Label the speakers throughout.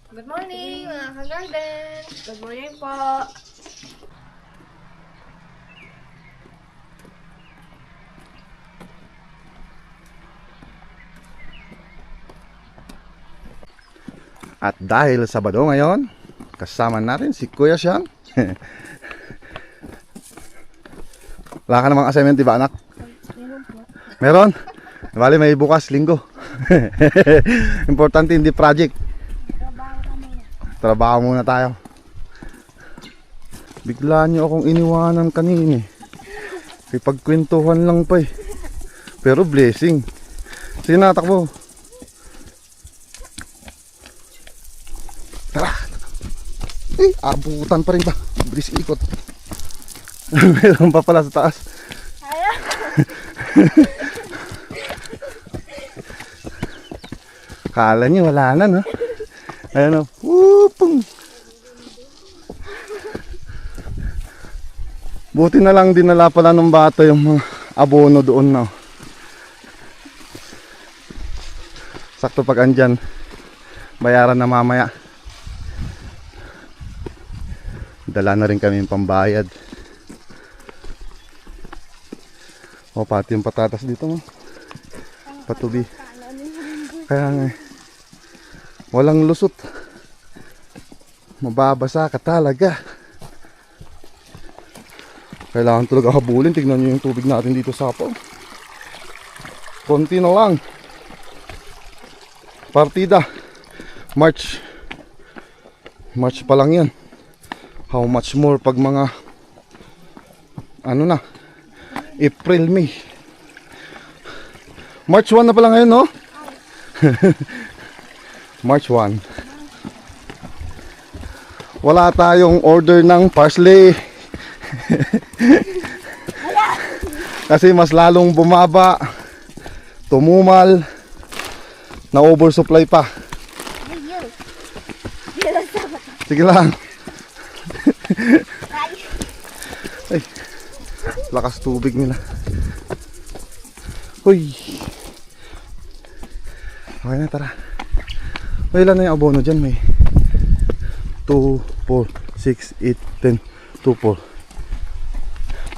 Speaker 1: Good morning mga ka-garden! Good morning po!
Speaker 2: At dahil Sabado ngayon, kasama natin si Kuya Sian. Wala ka namang assignment, di ba anak? Meron? Bali may bukas, linggo. Importante hindi project. Trabaho muna tayo. Bigla niyo akong iniwanan kanina. Pagkwentuhan lang pa eh. Pero blessing. Sige na, takbo. Tara. Abutan pa rin ba? Bilis ikot. Meron pa pala sa taas. Kala niyo wala na, no? Ayan o. Whoopong. Buti na lang dinala pala ng bata yung mga abono doon na. Sakto pag andyan, bayaran na mamaya. Dala na rin kami yung pambayad. O pati yung patatas dito mo. Patubi. Kaya nga walang lusot. Mababasa ka talaga. Kailangan talaga habulin. Tignan nyo yung tubig natin dito sa Apaw. Konti na lang. Partida March pa lang yan. How much more pag mga ano na, April, May. March 1 na pala ngayon, no? March 1. Wala tayong order ng parsley. Kasi mas lalong bumaba, tumumal, na oversupply pa. Sige lang. Ay, lakas tubig nila. Uy. Okay na, tara. May ilan na yung abono dyan? May 2, 4, 6, 8, 10, 2, 4,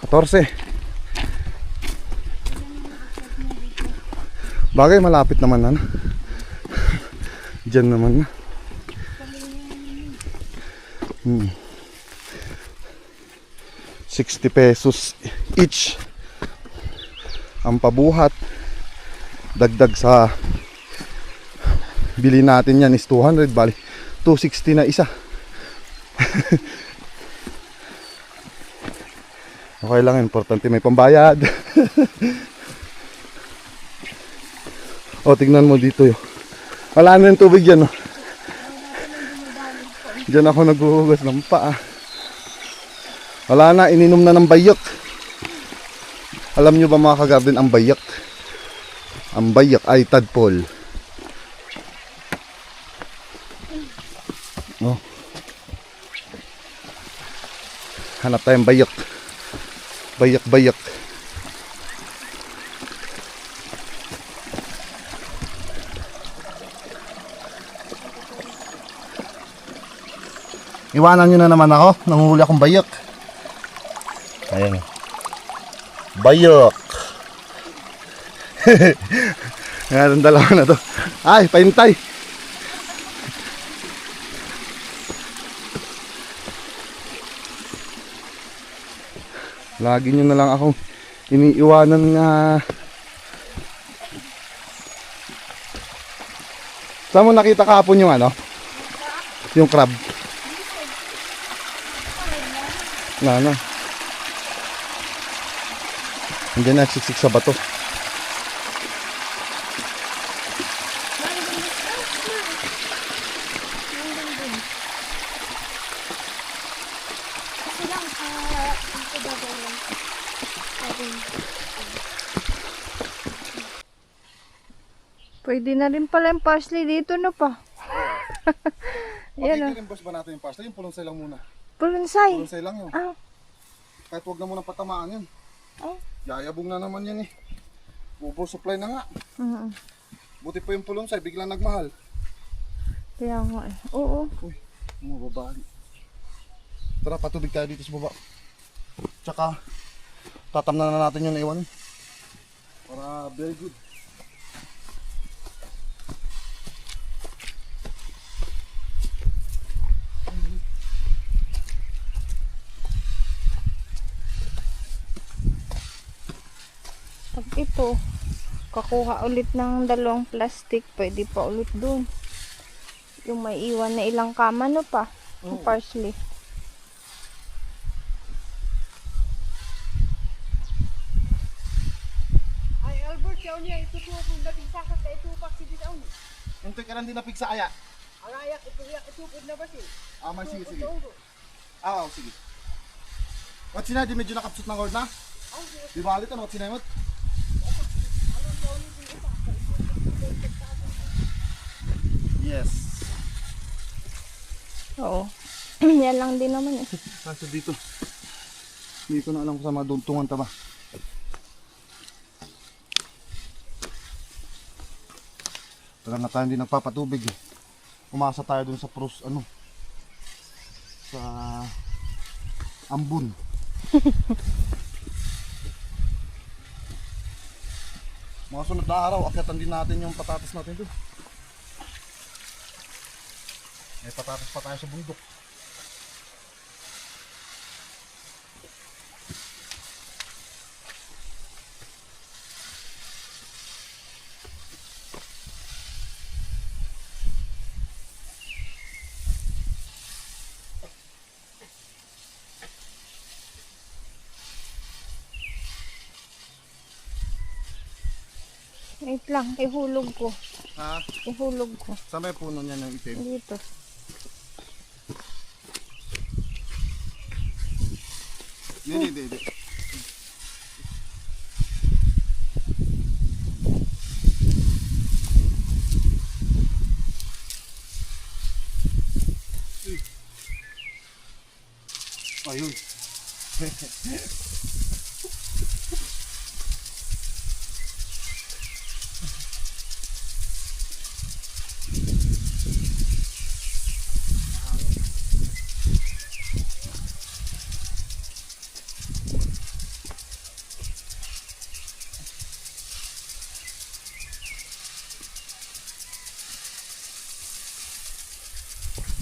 Speaker 2: 14. Bagay malapit naman na. Dyan naman na. 60 pesos each ang pabuhat. Dagdag sa bili natin yan is 200. Bali 260 na isa. Okay lang, importante may pambayad. O tignan mo dito yun. Wala na yung tubig dyan, no? Diyan ako naghuhugas ng paa. Wala na, ininom na ng bayok. Alam nyo ba mga ka-garden ang bayok? Ang bayok ay tadpole. Oh. Hanap tayong bayok. Bayok. Iwanan nyo na naman ako. Nanguhuli akong bayok. Ayan. Bayok. Ayan, ang dalawa na to. Ay, paintay. Lagi nyo na lang akong iniiwanan nga. Saan mo nakita kahapon yung ano? Yung crab. Na. Hindi na siksik sa bato.
Speaker 1: Pwede na rin pala yung parsley dito na pa. Yan o.
Speaker 2: Rin boss ba natin yung parsley? Yung pulunsay lang muna.
Speaker 1: Pulunsay.
Speaker 2: Pulunsay lang yun.
Speaker 1: Ah.
Speaker 2: Kahit huwag na muna patamaan yan.
Speaker 1: Oh.
Speaker 2: Yayabong na naman yan eh. Oversupply na nga. Buti pa yung pulunsay, biglang nagmahal.
Speaker 1: Kaya nga eh. Oo.
Speaker 2: Uy, mga babae. Tara, patubig tayo dito sa baba. Tsaka, tatamnan na natin yung naiwan. Para very good.
Speaker 1: Pag ito, kakuha ulit ng dalawang plastic, pwede pa ulit dun. Yung may iwan na ilang kama, no pa? Yung
Speaker 2: Oo.
Speaker 1: parsley.
Speaker 3: Ay, Albert, siya niya, ito po kung napigsa ka sa ito pa si Bisaw niya.
Speaker 2: Hintoy ka lang din na pigsa aya.
Speaker 3: Ang ayak, ito po na ba siya?
Speaker 2: Ah, man, sige, sige.
Speaker 3: Ito,
Speaker 2: Ah, oh, sige. What sinay, di medyo nakapsut ng cord na? Di ba alit, ano what sinay mo? Yes.
Speaker 1: Oo. Yan lang din naman eh.
Speaker 2: Kaso dito. Hindi ko na alam kung sa mga duntungan ta ba. Tagal na tayo hindi nagpapatubig eh. Umasa tayo dun sa sa ambon. Mga sunod na araw, akyatan din natin yung patatas natin dun. May patatas pa tayo sa bundok.
Speaker 1: Wait lang, ihulog ko.
Speaker 2: Ha?
Speaker 1: Ihulog ko.
Speaker 2: Saan ba yung puno niya ng itim?
Speaker 1: Dito.
Speaker 2: Hindi. Ayun.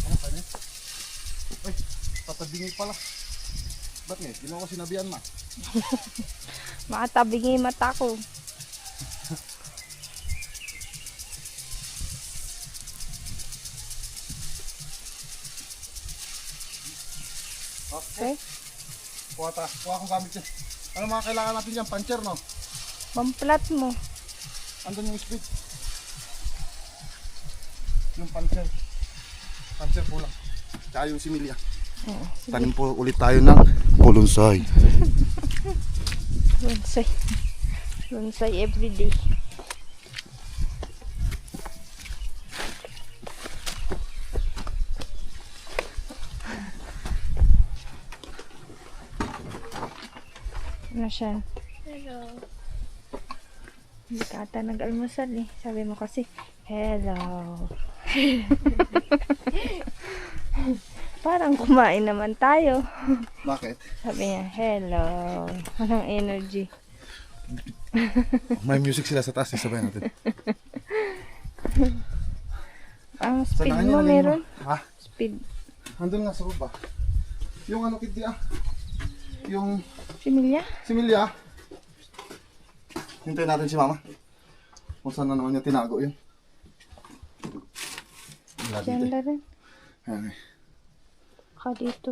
Speaker 2: Ano ka niya? Ay, tatabingin pala. Ba't nga? Ginawa ko sinabihan ma.
Speaker 1: Makatabingi mata ko. Okay.
Speaker 2: Kuha akong gamit yan. Ano mga kailangan natin dyan? Puncher, no?
Speaker 1: Pamplat mo.
Speaker 2: Andun yung speed. Yung puncher. Puncher po lang. Tsaka yung similya.
Speaker 1: Oo.
Speaker 2: Tanim po ulit tayo ng bonsai.
Speaker 1: Bonsai. Bonsai everyday. Ano siya? Hello. Hindi ka ata nag-almusal eh. Sabi mo kasi, hello. Parang kumain naman tayo.
Speaker 2: Bakit?
Speaker 1: Sabi niya, hello. Walang energy.
Speaker 2: May music sila sa taas. Sabay natin.
Speaker 1: Ang speed
Speaker 2: Saan
Speaker 1: mo
Speaker 2: na
Speaker 1: meron?
Speaker 2: Ha?
Speaker 1: Speed.
Speaker 2: Andun nga sa baba. Yung ano kiti yung
Speaker 1: Similya?
Speaker 2: similya. Hintayin natin si mama. Kung saan na naman niya tinago yun. Wala dito.
Speaker 1: Diyan na rin.
Speaker 2: Ayan eh.
Speaker 1: Baka dito.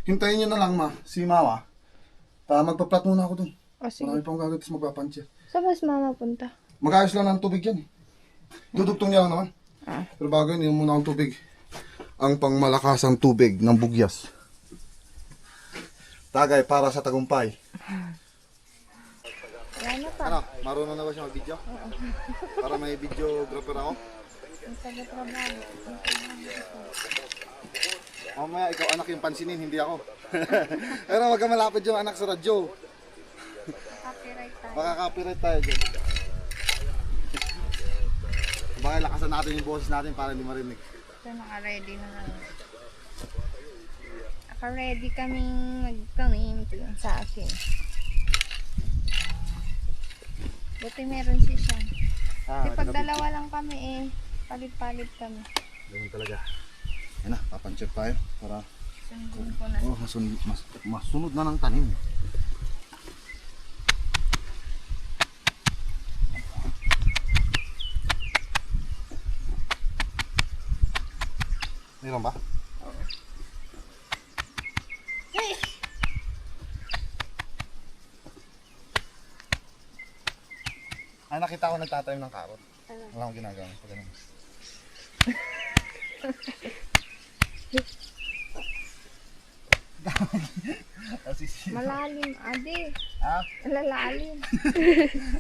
Speaker 2: Hintayin niyo na lang ma, si mama. Magpa-plat muna ako dun.
Speaker 1: O sige.
Speaker 2: Marami pang gagawin, tapos magpapancher.
Speaker 1: Saan mas mama punta?
Speaker 2: Mag-ayos lang ng tubig yan eh. Dudugtong niya lang naman.
Speaker 1: Ah.
Speaker 2: Pero bago yun, yung muna akong tubig. Ang pangmalakasang tubig ng bugyas. Tagay para sa tagumpay.
Speaker 1: Wala pa.
Speaker 2: Ano, marunong na ba siya mag-video? Para may videographer ako?
Speaker 1: Ang taga-trabaho.
Speaker 2: Mamaya ikaw anak yung pansinin, hindi ako. Pero wag ka malapit yung anak sa radyo.
Speaker 1: Copyright tayo.
Speaker 2: Baka copyright tayo dyan. Pakilakasan natin yung boses natin para hindi marinig.
Speaker 1: So, naka-ready na lang. Naka-ready kaming magtanim. Ito yung sa akin. Buti meron siya siya. Kasi pag dalawa lang kami eh, palit-palit kami.
Speaker 2: Ganun talaga. Yan na, papancheck tayo para
Speaker 1: Sundin ko na.
Speaker 2: masunod na ng tanim. Meron ba? Ay, nakita ko nagtatanim ng karot. Wala akong ginagawa. Pag ganun.
Speaker 1: Malalim, ade.
Speaker 2: Ha?
Speaker 1: Malalalim.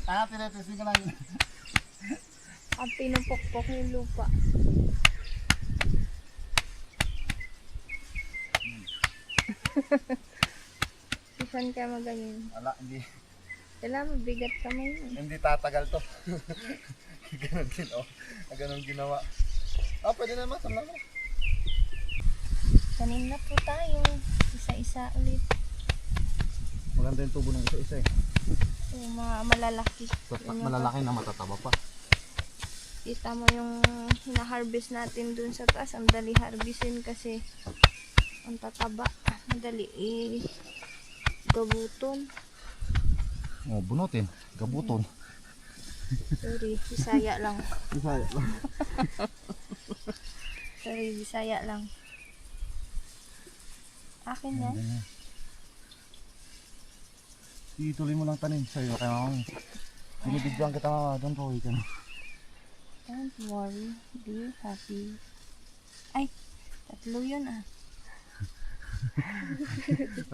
Speaker 2: Tinetesting ko lang yun.
Speaker 1: Ang pinupokpok yung lupa. Saan ka magayon?
Speaker 2: Wala, hindi.
Speaker 1: Kailangan mabigat kamay mo.
Speaker 2: Hindi tatagal to. Ganon din, oh. Ganon ginawa. Ah, pwede naman. Samla mo.
Speaker 1: Tanim na po tayo. Isa-isa ulit.
Speaker 2: Maganda yung tubo ng isa-isa eh.
Speaker 1: Yung mga malalaki. Yun yung
Speaker 2: Malalaki na matataba pa.
Speaker 1: Kita mo yung hina-harvest natin dun sa taas. Ang dali harvestin kasi ang tataba. Madali gabuton.
Speaker 2: Oh, bunutin. Gabuton.
Speaker 1: Sorry, Bisaya lang.
Speaker 2: Bisaya lang.
Speaker 1: Sorry, Bisaya lang. Akin yan.
Speaker 2: Ituloy mo lang tanim sa'yo. Kaya mama. Binibigyan kita mama. Don't worry ka na.
Speaker 1: Don't worry, be happy. Ay, tatlo yun ah.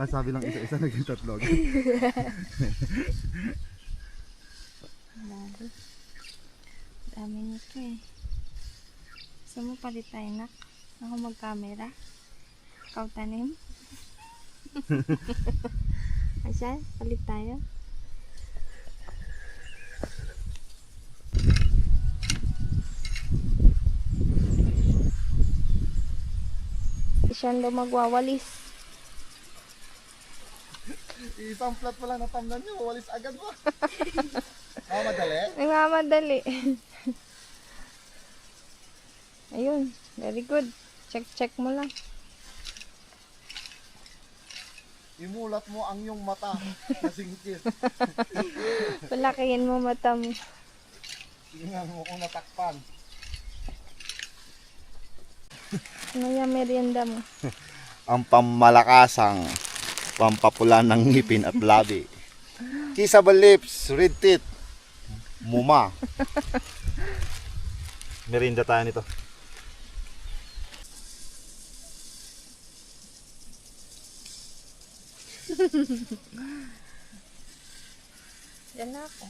Speaker 2: Sabi lang isa-isa naging tatlo.
Speaker 1: Dami. Dami nito eh. Gusto mo palit tayo nak? Ako mag-camera? Ikaw tanim? Ayan, palit tayo. Siya daw magwawalis.
Speaker 2: Isang flat pa lang natamnan nyo. Walis agad ba? Madali?
Speaker 1: Nagmamadali. Ayun, very good. Check mo lang.
Speaker 2: Imulat mo ang iyong mata. Nasingkit.
Speaker 1: Palakihin mo mata mo.
Speaker 2: Tingnan mo kung natakpan.
Speaker 1: Ano yung merienda mo?
Speaker 2: Ang pamalakasang pampapula ng ngipin at labi. Kissable lips, red teeth, muma. Merinda tayo nito.
Speaker 1: Yan na ako.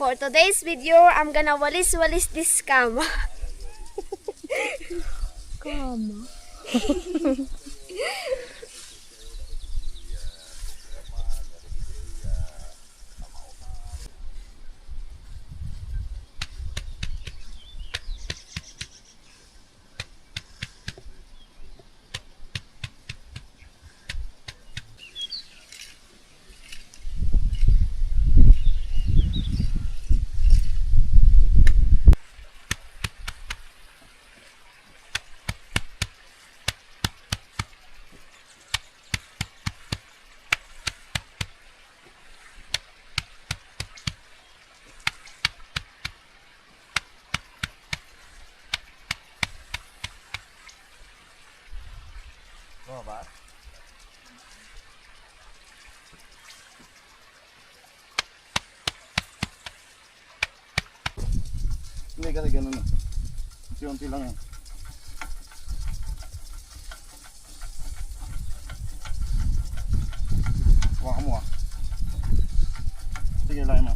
Speaker 3: For today's video, I'm gonna walis-walis this kama.
Speaker 1: Kama.
Speaker 2: Oh, ba? Hindi kasi ganun na. Unti-unti lang yan. Huwag mo ah. Sige, lain mo.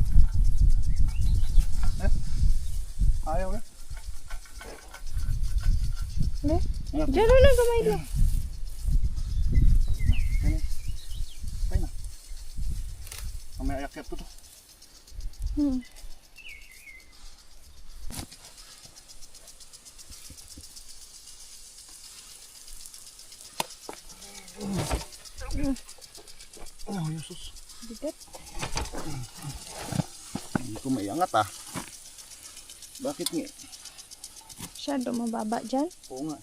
Speaker 2: Ayaw ka?
Speaker 1: Hindi.
Speaker 2: Ayan.
Speaker 1: Diyan na lang, kamay lang.
Speaker 2: Ay na. May ayak to.
Speaker 1: Hmm.
Speaker 2: Oh, Yesus.
Speaker 1: Bigat.
Speaker 2: Hindi ko maiangat ah. Bakit nga?
Speaker 1: Masyado mababa dyan.
Speaker 2: Oo nga.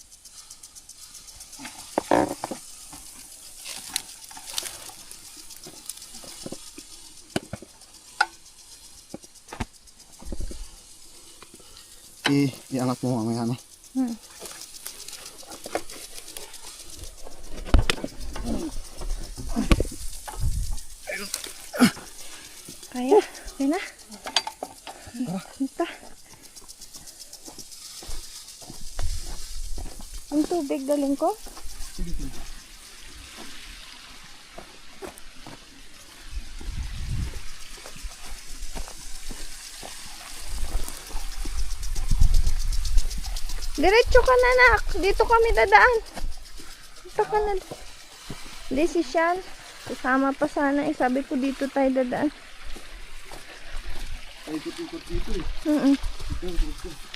Speaker 2: Iangat mo mamaya, no?
Speaker 1: Hmm. Kaya? Okay na? Ito. Ang tubig galing ko?
Speaker 2: Sige, sige.
Speaker 1: Diretso ka na, nak. Dito kami dadaan. Dito ka na. Hindi si Sean. Kasama pa sana. Eh, sabi ko dito tayo dadaan.
Speaker 2: Ay, ikot-ikot dito eh.
Speaker 1: Mm-mm.
Speaker 2: Ikot-ikot.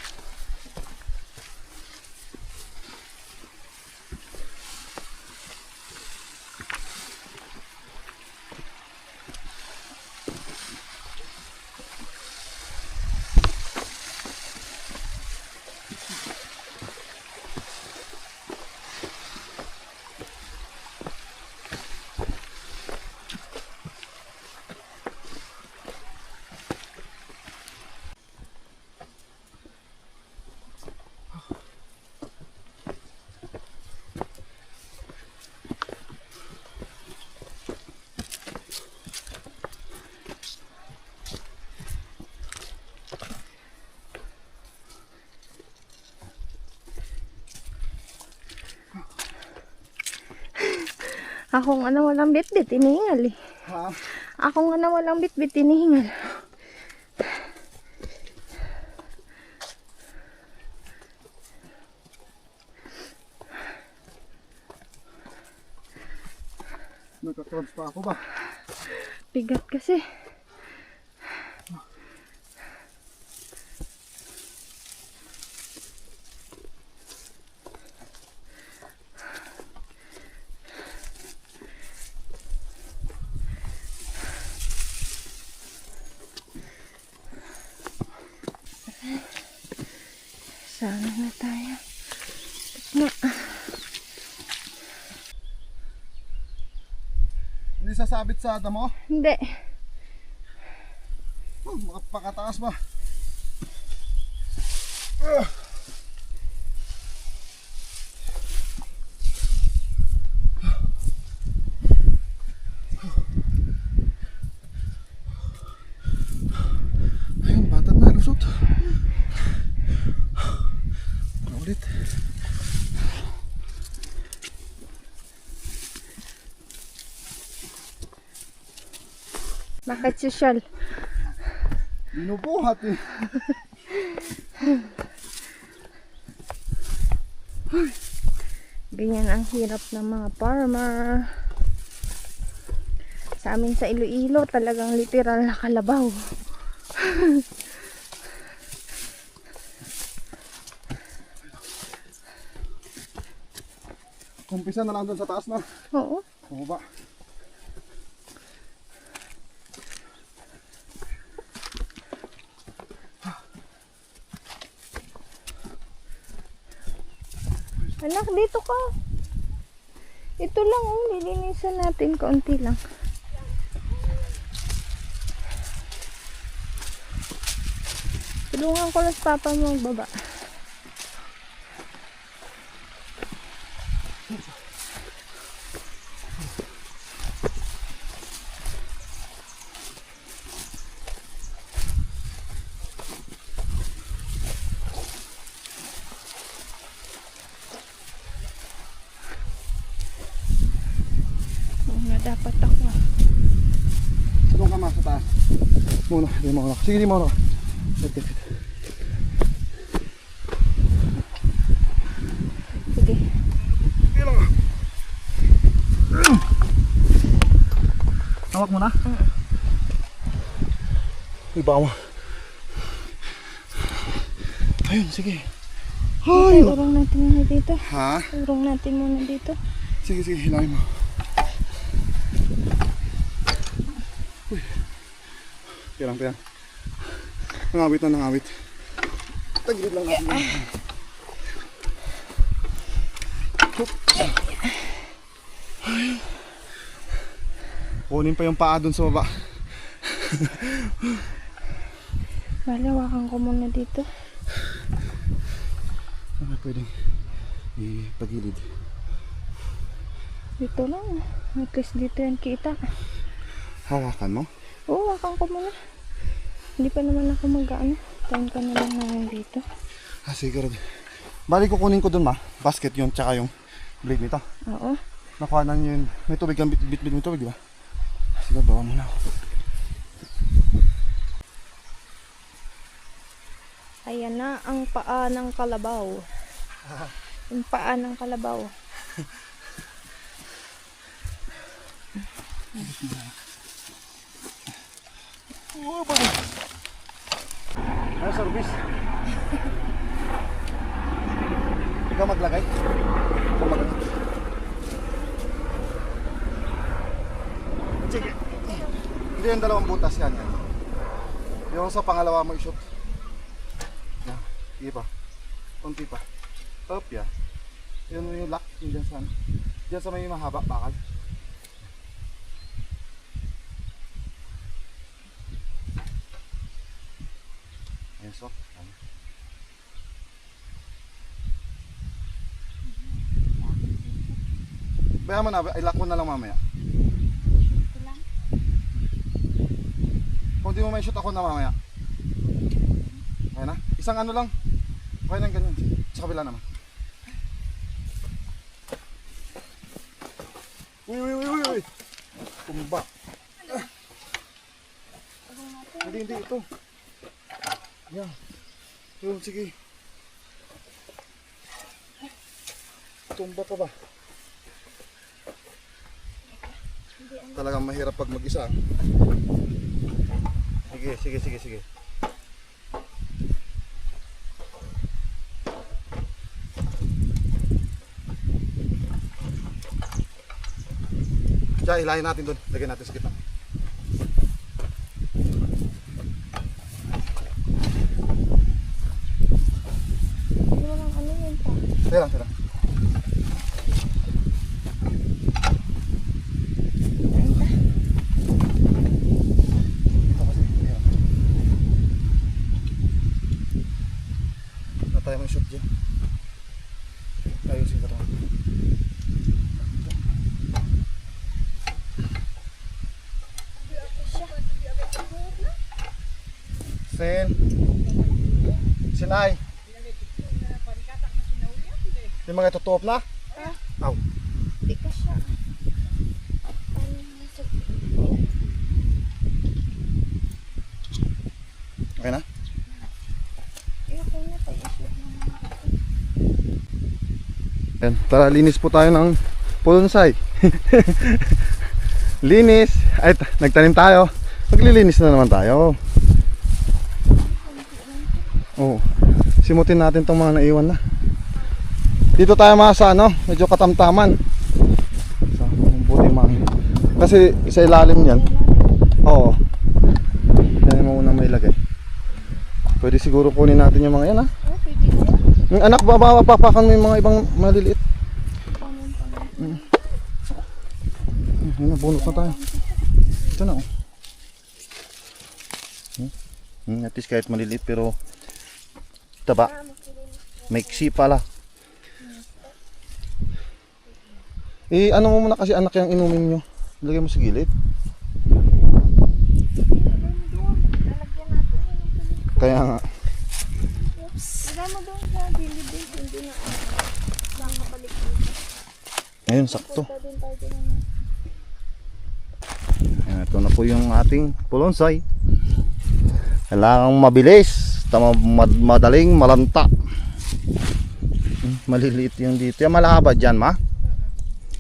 Speaker 1: Ako nga na walang bit-bit, inihingal eh.
Speaker 2: Ha?
Speaker 1: Ako nga na walang bit-bit, inihingal.
Speaker 2: Nagka-crunch pa ako ba?
Speaker 1: Bigat kasi. Sana na tayo. Na.
Speaker 2: Hindi sasabit sa damo?
Speaker 1: Hindi.
Speaker 2: Oh, makapakataas ba? Ayun, batat na, lusot. Ulit.
Speaker 1: Bakit social?
Speaker 2: Binubuhat eh.
Speaker 1: Ganyan ang hirap ng mga farmer. Sa amin sa Iloilo, talagang literal na kalabaw.
Speaker 2: Umpisa na lang dun sa taas na.
Speaker 1: Oo.
Speaker 2: Bumaba.
Speaker 1: Anak, dito ka. Ito lang, oh, lilinisan natin. Kaunti lang. Tulungan ko lang sa papa mo magbaba. Na dapat ako.
Speaker 2: Doon ka ma sa taas. Muna, di mo ako. Sige, di mo ako. Wait.
Speaker 1: Sige.
Speaker 2: Hawak mo na? Iba mo. Ayun, sige.
Speaker 1: Ay, urong natin muna dito.
Speaker 2: Ha?
Speaker 1: Urong natin muna dito.
Speaker 2: Sige, sige, hilangin mo. Uy. Pirang. Nangawit na nangawit. Tagilid lang natin. Ay. Kunin pa yung paa dun sa baba.
Speaker 1: Malawakan ko muna dito.
Speaker 2: Ano pwedeng ipagilid?
Speaker 1: Dito lang. At least dito yan kita.
Speaker 2: Hawakan mo?
Speaker 1: Oo, hawakan ko muna. Hindi pa naman ako mag-ano. Time ka na lang namin dito.
Speaker 2: Siguro. Balik kukunin ko dun, ma. Basket yun, tsaka yung blade nito.
Speaker 1: Oo.
Speaker 2: Nakuha na yun. May tubig kang bit may tubig, di ba? Sige, bawa mo na ako.
Speaker 1: Ayan na ang paa ng kalabaw. Yung paa ng kalabaw.
Speaker 2: Ano service? Ikaw maglagay? Ikaw maglagay? Sige. Hindi yung dalawang butas yan. Yung sa pangalawa mo i-shoot. Yan. Sige pa. Kunti pa. Up ya. Yun yung lock. Yung dyan sa ano. Dyan sa may mahaba bakal. Ayan so. Baya mo na, i-lock mo na lang mamaya. Kung di mo may shoot ako na mamaya. Okay na? Isang ano lang. Okay na ganyan. Sa kabila naman. Uy. Tumba. Hindi ito. Yan. Yun, sige. Tumba pa ba? Talagang mahirap pag mag-isa. Sige. Diyan, hilahin natin doon. Lagyan natin sa gitna.
Speaker 1: Hindi mo lang ano yun pa.
Speaker 2: Tira. Tayo may shoot dyan. Ayusin ka ito. Sinay. Yung mga tutuop na? Aw.
Speaker 1: Hindi ka siya.
Speaker 2: Okay na?
Speaker 1: Okay na tayo.
Speaker 2: Yan, tara linis po tayo ng pulonsay. Linis. Ay, nagtanim tayo. Maglilinis na naman tayo. Oo. Simutin natin tong mga naiwan na. Dito tayo mga sa ano, medyo katamtaman. So, buti man. Kasi sa ilalim yan. Oo. Yan mo unang may lagay. Pwede siguro kunin natin yung mga yan ha.
Speaker 1: Oh, pwede na yan.
Speaker 2: Yung anak, papakan mo yung mga ibang maliliit. Ayun na, bunot na tayo. Ito na oh. At least kahit maliliit pero taba. Maiksi pala. Ano mo muna kasi anak yung inumin nyo. Lagay mo sa gilid. Kaya nga.
Speaker 1: Lagay mo doon sa gilid din. Hindi na lang kapalik dito.
Speaker 2: Ayun, sakto.
Speaker 1: Punta din tayo din.
Speaker 2: Ayan, ito na po yung ating pulonsay. Kailangang mabilis, madaling malanta. Maliliit yung dito. Yung malahaba dyan, ma?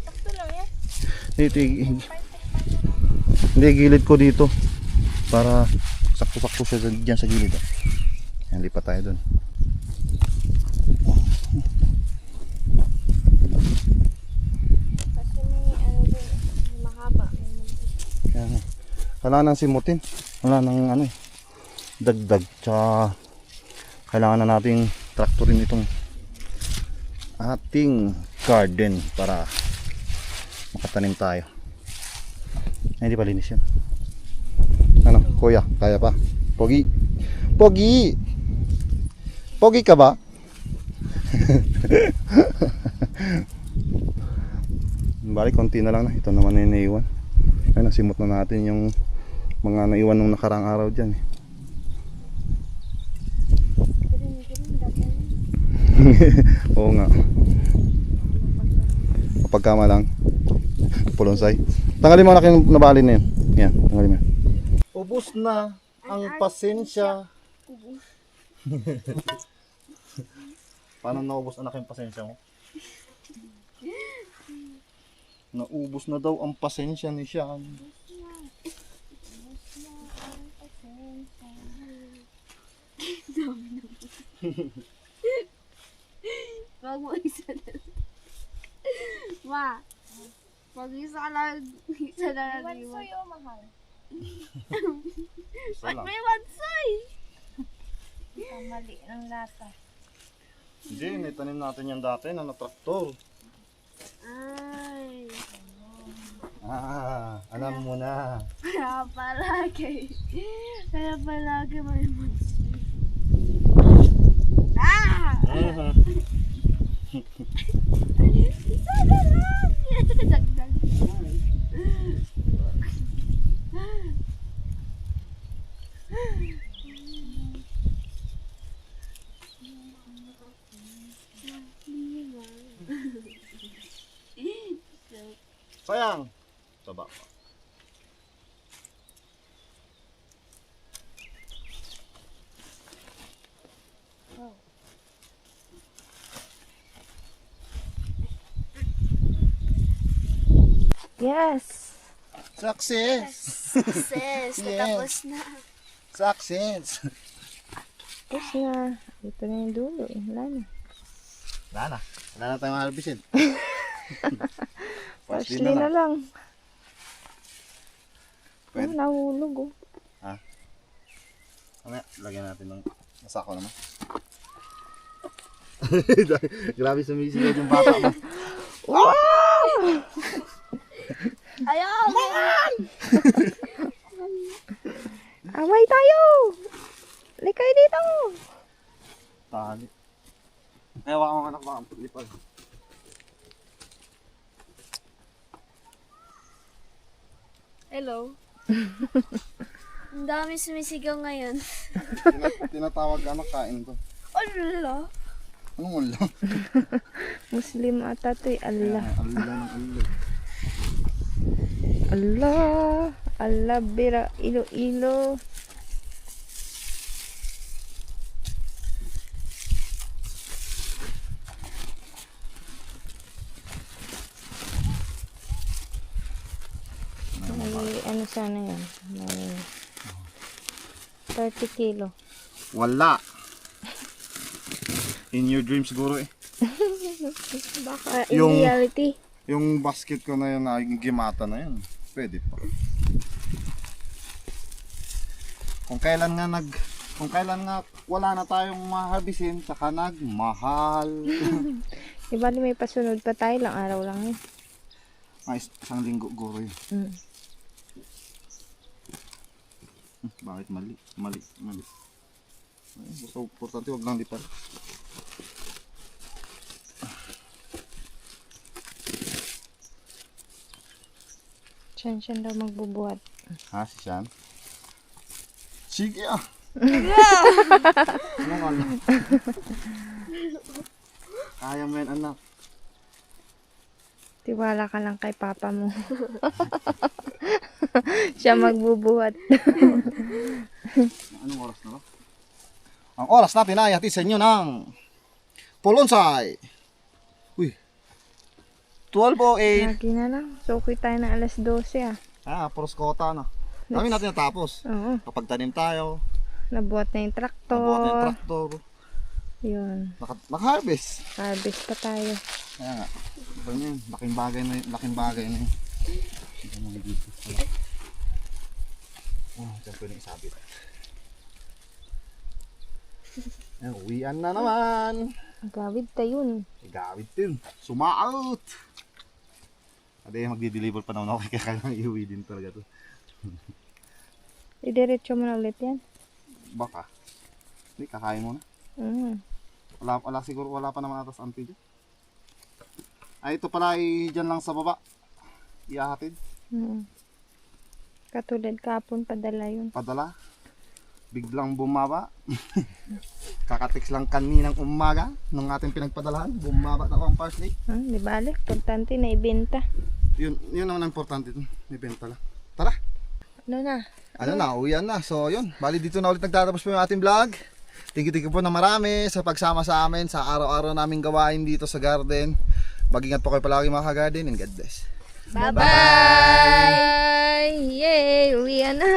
Speaker 1: Sakto lang yan.
Speaker 2: Dito, hindi, gilid ko dito. Para sakto-sakto siya dyan sa gilid. Yan, lipat tayo dun.
Speaker 1: Kasi may ano dun, may mahaba. May maliit.
Speaker 2: Kaya nga. Wala nang simutin. Wala nang ano eh. Dagdag. Tsaka kailangan na nating traktorin itong ating garden para makatanim tayo. Ay, hindi pa linis yan. Ano, kuya, kaya pa? Pogi. Pogi! Pogi ka ba? Balik, konti na lang na. Ito naman na naiwan. Ay, nasimot na natin yung mga naiwan nung nakarang araw dyan. Oo nga. Kapagkama lang. Pulonsay. Tanggalin mo na yung nabali na yun. Yan, tanggalin mo. Ubus na ang pasensya. Paano naubos anak yung pasensya mo? Naubos na daw ang pasensya ni Sean.
Speaker 3: Wag mo isa na lang. Ma, wag isa ka lang. Isa na lang.
Speaker 1: Mansoy o mahal?
Speaker 2: Isa
Speaker 3: Ba't
Speaker 2: lang.
Speaker 3: may mansoy?
Speaker 1: Ang mali ng lata.
Speaker 2: Hindi, itanim natin yan dati na traktor.
Speaker 3: Ay,
Speaker 2: Alam mo na.
Speaker 3: kaya palagi. Kaya palagi may mansoy. Ah! Isa na lang. Dagdag.
Speaker 2: Sayang. Taba.
Speaker 1: Yes!
Speaker 2: Success!
Speaker 3: Success. Natapos na.
Speaker 2: Success!
Speaker 1: Tapos na. Ito na yung dulo. Wala na.
Speaker 2: Wala na. Wala na tayong harbisin.
Speaker 1: Parsley na lang.
Speaker 2: Pwede.
Speaker 1: Nahulog oh.
Speaker 2: Mamaya, lagyan natin ng nasako naman. Grabe sumisigaw yung bata mo.
Speaker 3: Ayaw!
Speaker 1: Away tayo! Likay dito!
Speaker 2: Tali. Ewa ka anak baka ang lipad.
Speaker 3: Hello. Ang dami sumisigaw ngayon.
Speaker 2: Tinatawag ka anak kain to.
Speaker 3: Ala.
Speaker 2: Anong ulo?
Speaker 1: Muslim ata to eh. Allah.
Speaker 2: Allah ng ulo.
Speaker 1: Allah. Allah bira. Ilo-ilo. May ano sana yan? May 30 kilo.
Speaker 2: Wala. In your dream siguro eh.
Speaker 1: Baka in
Speaker 2: Yung-
Speaker 1: reality.
Speaker 2: Yung basket ko na yun, nagigimata na yun. Pwede pa. Kung kailan nga wala na tayong maharbisin, saka nagmahal.
Speaker 1: Di bali may pasunod pa tayo, lang araw lang yun.
Speaker 2: Ay, isang linggo guro yun.
Speaker 1: Mm.
Speaker 2: Bakit mali? Mali. Ay, basta importante wag lang lipat.
Speaker 1: Siyan daw magbubuhat.
Speaker 2: Ha, si Sean? Sige ah! Anong alam? Kaya mo yan anak.
Speaker 1: Tiwala ka lang kay papa mo. Siya magbubuhat.
Speaker 2: Anong oras na ba? Ang oras natin ay hatid sa inyo ng Pulonsay. 12:08.
Speaker 1: Lagi na lang. Suki tayo ng alas 12 ah.
Speaker 2: Puros kota na. Dami natin natapos.
Speaker 1: Oo.
Speaker 2: Kapag tanim tayo,
Speaker 1: Nabuhat na yung traktor.
Speaker 2: nabuhat na yung traktor,
Speaker 1: Yun.
Speaker 2: naka-harvest.
Speaker 1: Harvest pa tayo.
Speaker 2: Kaya nga, ito na yun, laking bagay na yun, laking bagay na yun. Ito naman dito. Diyan pwedeng isabit. Ayan, uwian na naman.
Speaker 1: Gawid tayo yun.
Speaker 2: Igawid din. Sumaot! Ade, magdi-deliver pa naman ako kaya kailangan iuwi din talaga to.
Speaker 1: Idiretso mo na ulit yan.
Speaker 2: Baka. Hindi, kakain mo na. Wala siguro, wala pa naman atas auntie dyan. Ay, ito pala ay dyan lang sa baba. Ihahatid.
Speaker 1: Katulad kapon padala yun.
Speaker 2: Padala. Biglang bumaba. Kakatix lang kaninang umaga nung ating pinagpadalahan. Bumaba na ako ang parsley.
Speaker 1: Di bale, importante na ibenta.
Speaker 2: Yun naman ang importante dun. May benta lang. Tara!
Speaker 1: Ano na?
Speaker 2: Ano na, uwian na. So yun, bali dito na ulit nagtatapos po yung ating vlog. Thank you po na marami sa pagsama sa amin sa araw-araw naming gawain dito sa garden. Mag-ingat po kayo palagi mga ka-garden and God bless.
Speaker 1: Bye-bye! Yay! Uwi na!